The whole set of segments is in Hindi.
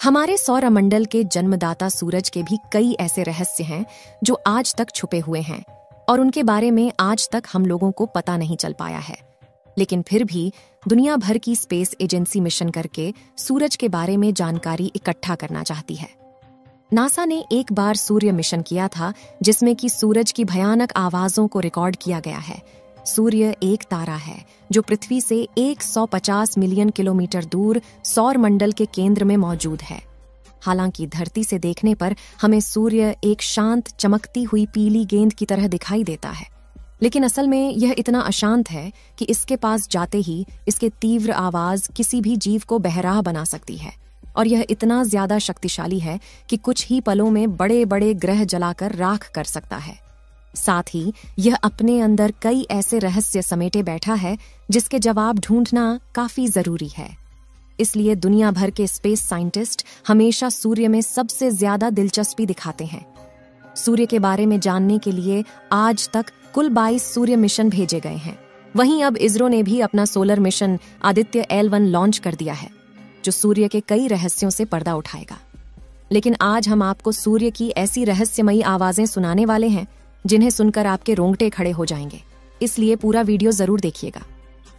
हमारे सौरमंडल के जन्मदाता सूरज के भी कई ऐसे रहस्य हैं जो आज तक छुपे हुए हैं और उनके बारे में आज तक हम लोगों को पता नहीं चल पाया है। लेकिन फिर भी दुनिया भर की स्पेस एजेंसी मिशन करके सूरज के बारे में जानकारी इकट्ठा करना चाहती है। नासा ने एक बार सूर्य मिशन किया था जिसमें कि सूरज की भयानक आवाजों को रिकॉर्ड किया गया है। सूर्य एक तारा है जो पृथ्वी से 150 मिलियन किलोमीटर दूर सौरमंडल के केंद्र में मौजूद है। हालांकि धरती से देखने पर हमें सूर्य एक शांत चमकती हुई पीली गेंद की तरह दिखाई देता है, लेकिन असल में यह इतना अशांत है कि इसके पास जाते ही इसके तीव्र आवाज किसी भी जीव को बहराह बना सकती है और यह इतना ज्यादा शक्तिशाली है कि कुछ ही पलों में बड़े बड़े ग्रह जलाकर राख कर सकता है। साथ ही यह अपने अंदर कई ऐसे रहस्य समेटे बैठा है जिसके जवाब ढूंढना काफी जरूरी है। इसलिए दुनिया भर के स्पेस साइंटिस्ट हमेशा सूर्य में सबसे ज्यादा दिलचस्पी दिखाते हैं। सूर्य के बारे में जानने के लिए आज तक कुल 22 सूर्य मिशन भेजे गए हैं। वहीं अब इसरो ने भी अपना solar mission Aditya L1 launch कर दिया है, जो सूर्य के कई रहस्यों से पर्दा उठाएगा। लेकिन आज हम आपको सूर्य की ऐसी रहस्यमयी आवाजें सुनाने वाले हैं जिन्हें सुनकर आपके रोंगटे खड़े हो जाएंगे, इसलिए पूरा वीडियो जरूर देखिएगा।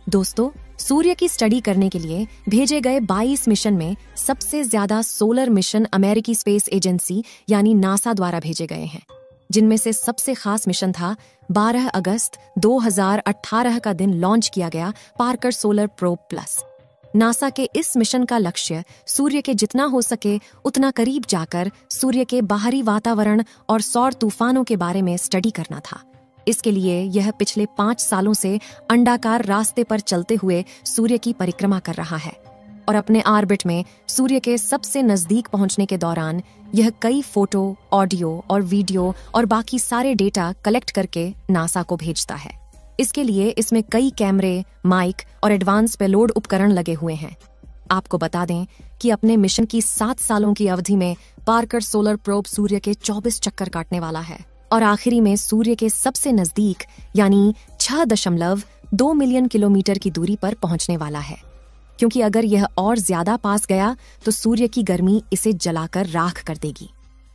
दोस्तों, सूर्य की स्टडी करने के लिए भेजे गए 22 मिशन में सबसे ज्यादा सोलर मिशन अमेरिकी स्पेस एजेंसी यानी नासा द्वारा भेजे गए हैं, जिनमें से सबसे खास मिशन था 12 अगस्त 2018 का दिन लॉन्च किया गया Parker solar probe plus. NASA के इस मिशन का लक्ष्य सूर्य के जितना हो सके उतना करीब जाकर सूर्य के बाहरी वातावरण और सौर तूफानों के बारे में स्टडी करना था। इसके लिए यह पिछले 5 सालों से अंडाकार रास्ते पर चलते हुए सूर्य की परिक्रमा कर रहा है और अपने ऑर्बिट में सूर्य के सबसे नजदीक पहुंचने के दौरान यह कई फोटो, ऑडियो और वीडियो और बाकी सारे डेटा कलेक्ट करके नासा को भेजता है। इसके लिए इसमें कई कैमरे, माइक और एडवांस पेलोड उपकरण लगे हुए हैं। आपको बता दें कि अपने मिशन की 7 सालों की अवधि में पार्कर सोलर प्रोब सूर्य के 24 चक्कर काटने वाला है और आखिरी में सूर्य के सबसे नजदीक यानी 6.2 मिलियन किलोमीटर की दूरी पर पहुंचने वाला है, क्योंकि अगर यह और ज्यादा पास गया तो सूर्य की गर्मी इसे जलाकर राख कर देगी।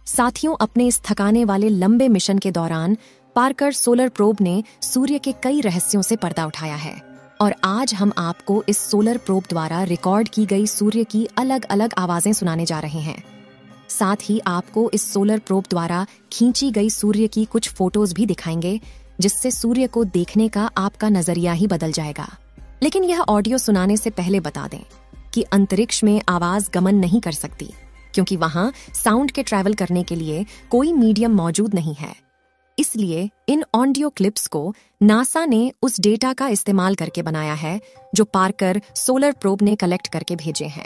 साथियों, अपने इस थकाने वाले लंबे मिशन के दौरान पार्कर सोलर प्रोब ने सूर्य के कई रहस्यों से पर्दा उठाया है और आज हम आपको इस सोलर प्रोब द्वारा रिकॉर्ड की गई सूर्य की अलग अलग आवाजें सुनाने जा रहे हैं। साथ ही आपको इस सोलर प्रोब द्वारा खींची गई सूर्य की कुछ फोटोज भी दिखाएंगे, जिससे सूर्य को देखने का आपका नजरिया ही बदल जाएगा। लेकिन यह ऑडियो सुनाने से पहले बता दें कि अंतरिक्ष में आवाज गमन नहीं कर सकती, क्योंकि वहां साउंड के ट्रैवल करने के लिए कोई मीडियम मौजूद नहीं है। इसलिए इन ऑडियो क्लिप्स को नासा ने उस डेटा का इस्तेमाल करके बनाया है जो पार्कर सोलर प्रोब ने कलेक्ट करके भेजे हैं।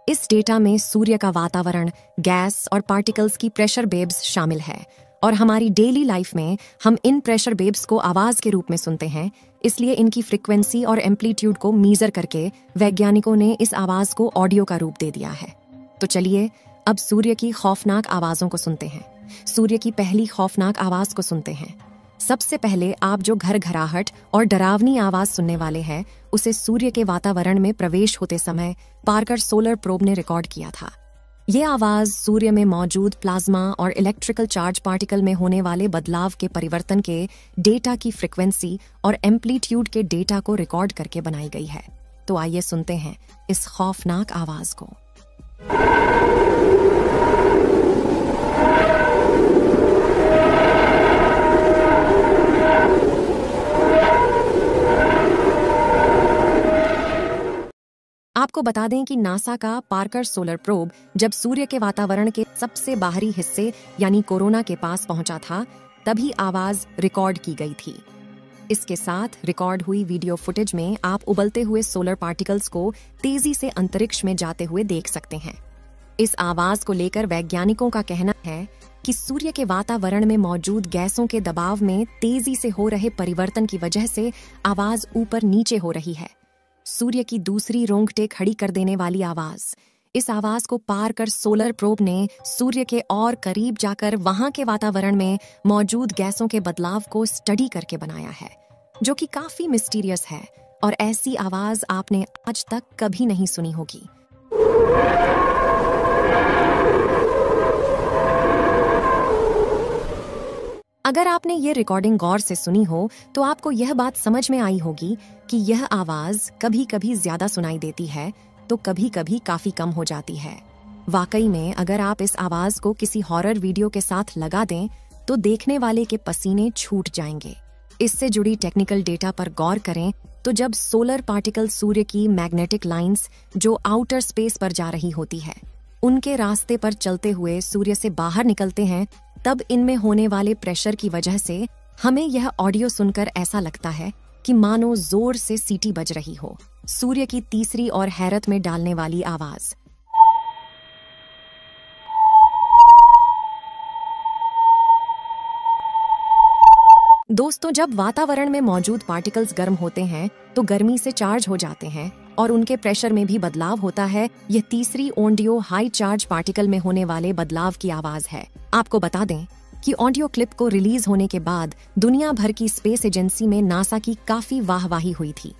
इस डेटा में सूर्य का वातावरण, गैस और पार्टिकल्स की प्रेशर वेव्स शामिल है और हमारी डेली लाइफ में हम इन प्रेशर वेव्स को आवाज के रूप में सुनते हैं। इसलिए इनकी फ्रीक्वेंसी और एम्पलीट्यूड को मीजर करके वैज्ञानिकों ने इस आवाज को ऑडियो का रूप दे दिया है। तो चलिए अब सूर्य की खौफनाक आवाजों को सुनते हैं। सूर्य की पहली खौफनाक आवाज को सुनते हैं। सबसे पहले आप जो घरघराहट और डरावनी आवाज सुनने वाले हैं, उसे सूर्य के वातावरण में प्रवेश होते समय पार्कर सोलर प्रोब ने रिकॉर्ड किया था। ये आवाज सूर्य में मौजूद प्लाज्मा और इलेक्ट्रिकल चार्ज पार्टिकल में होने वाले बदलाव के परिवर्तन के डेटा की फ्रीक्वेंसी और एम्पलीट्यूड के डेटा को रिकॉर्ड करके बनाई गई है। तो आइए सुनते हैं इस खौफनाक आवाज को। आपको बता दें कि नासा का पार्कर सोलर प्रोब जब सूर्य के वातावरण के सबसे बाहरी हिस्से यानी कोरोना के पास पहुंचा था, तभी आवाज रिकॉर्ड की गई थी। इसके साथ रिकॉर्ड हुई वीडियो फुटेज में आप उबलते हुए सोलर पार्टिकल्स को तेजी से अंतरिक्ष में जाते हुए देख सकते हैं। इस आवाज को लेकर वैज्ञानिकों का कहना है कि सूर्य के वातावरण में मौजूद गैसों के दबाव में तेजी से हो रहे परिवर्तन की वजह से आवाज ऊपर नीचे हो रही है। सूर्य की दूसरी रोंगटे खड़ी कर देने वाली आवाज। इस आवाज को पार कर सोलर प्रोब ने सूर्य के और करीब जाकर वहां के वातावरण में मौजूद गैसों के बदलाव को स्टडी करके बनाया है, जो कि काफी मिस्टीरियस है और ऐसी आवाज आपने आज तक कभी नहीं सुनी होगी। अगर आपने ये रिकॉर्डिंग गौर से सुनी हो तो आपको यह बात समझ में आई होगी कि यह आवाज कभी कभी ज्यादा सुनाई देती है तो कभी कभी काफी कम हो जाती है। वाकई में अगर आप इस आवाज को किसी हॉरर वीडियो के साथ लगा दें तो देखने वाले के पसीने छूट जाएंगे। इससे जुड़ी टेक्निकल डेटा पर गौर करें तो जब सोलर पार्टिकल सूर्य की मैग्नेटिक लाइंस जो आउटर स्पेस पर जा रही होती है उनके रास्ते पर चलते हुए सूर्य से बाहर निकलते हैं, तब इनमें होने वाले प्रेशर की वजह से हमें यह ऑडियो सुनकर ऐसा लगता है कि मानो जोर से सीटी बज रही हो। सूर्य की तीसरी और हैरत में डालने वाली आवाज। दोस्तों, जब वातावरण में मौजूद पार्टिकल्स गर्म होते हैं तो गर्मी से चार्ज हो जाते हैं और उनके प्रेशर में भी बदलाव होता है। यह तीसरी ऑडियो हाई चार्ज पार्टिकल में होने वाले बदलाव की आवाज है। आपको बता दें कि ऑडियो क्लिप को रिलीज होने के बाद दुनिया भर की स्पेस एजेंसी में नासा की काफी वाहवाही हुई थी,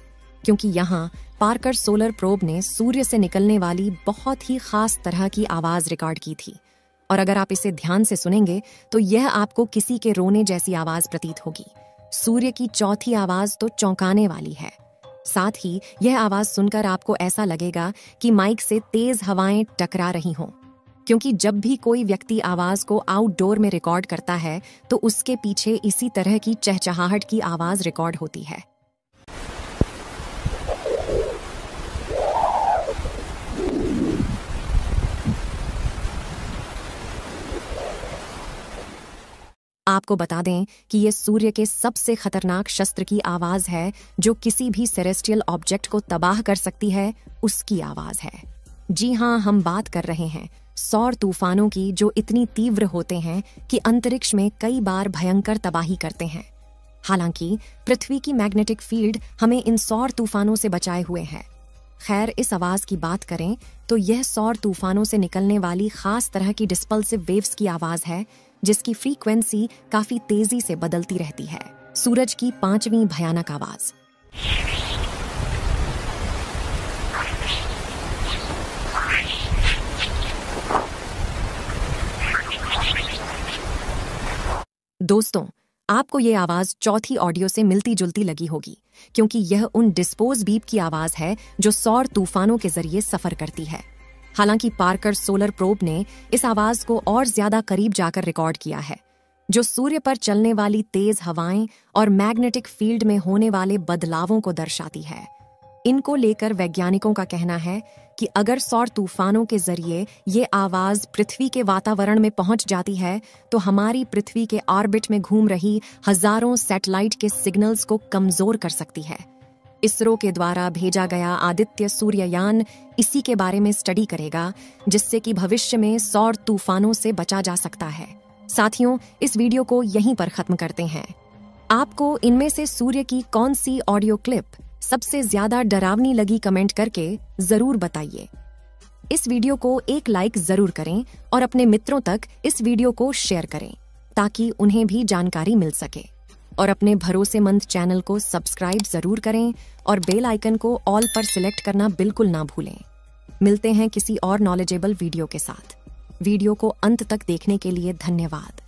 क्योंकि यहाँ पार्कर सोलर प्रोब ने सूर्य से निकलने वाली बहुत ही खास तरह की आवाज रिकॉर्ड की थी। और अगर आप इसे ध्यान से सुनेंगे तो यह आपको किसी के रोने जैसी आवाज प्रतीत होगी। सूर्य की चौथी आवाज तो चौंकाने वाली है। साथ ही यह आवाज सुनकर आपको ऐसा लगेगा कि माइक से तेज हवाएं टकरा रही हों, क्योंकि जब भी कोई व्यक्ति आवाज को आउटडोर में रिकॉर्ड करता है तो उसके पीछे इसी तरह की चहचहाहट की आवाज रिकॉर्ड होती है। आपको बता दें कि ये सूर्य के सबसे खतरनाक शस्त्र की आवाज है जो किसी भी सेरेस्टियल ऑब्जेक्ट को तबाह कर सकती है, उसकी आवाज है। जी हाँ, हम बात कर रहे हैं सौर तूफानों की, जो इतनी तीव्र होते हैं कि अंतरिक्ष में कई बार भयंकर तबाही करते हैं। हालांकि पृथ्वी की मैग्नेटिक फील्ड हमें इन सौर तूफानों से बचाए हुए है। खैर, इस आवाज की बात करें तो यह सौर तूफानों से निकलने वाली खास तरह की डिस्पल्सिव वेव्स की आवाज है, जिसकी फ्रीक्वेंसी काफी तेजी से बदलती रहती है। सूरज की पांचवी भयानक आवाज। दोस्तों, आपको ये आवाज चौथी ऑडियो से मिलती जुलती लगी होगी, क्योंकि यह उन डिस्पोज बीप की आवाज है जो सौर तूफानों के जरिए सफर करती है। हालांकि पार्कर सोलर प्रोब ने इस आवाज को और ज्यादा करीब जाकर रिकॉर्ड किया है, जो सूर्य पर चलने वाली तेज हवाएं और मैग्नेटिक फील्ड में होने वाले बदलावों को दर्शाती है। इनको लेकर वैज्ञानिकों का कहना है कि अगर सौर तूफानों के जरिए ये आवाज पृथ्वी के वातावरण में पहुंच जाती है तो हमारी पृथ्वी के ऑर्बिट में घूम रही हजारों सैटेलाइट के सिग्नल्स को कमजोर कर सकती है। इसरो के द्वारा भेजा गया आदित्य सूर्ययान इसी के बारे में स्टडी करेगा, जिससे कि भविष्य में सौर तूफानों से बचा जा सकता है। साथियों, इस वीडियो को यहीं पर खत्म करते हैं। आपको इनमें से सूर्य की कौन सी ऑडियो क्लिप सबसे ज्यादा डरावनी लगी, कमेंट करके जरूर बताइए। इस वीडियो को एक लाइक जरूर करें और अपने मित्रों तक इस वीडियो को शेयर करें ताकि उन्हें भी जानकारी मिल सके। और अपने भरोसेमंद चैनल को सब्सक्राइब जरूर करें और बेल आइकन को ऑल पर सिलेक्ट करना बिल्कुल ना भूलें। मिलते हैं किसी और नॉलेजेबल वीडियो के साथ। वीडियो को अंत तक देखने के लिए धन्यवाद।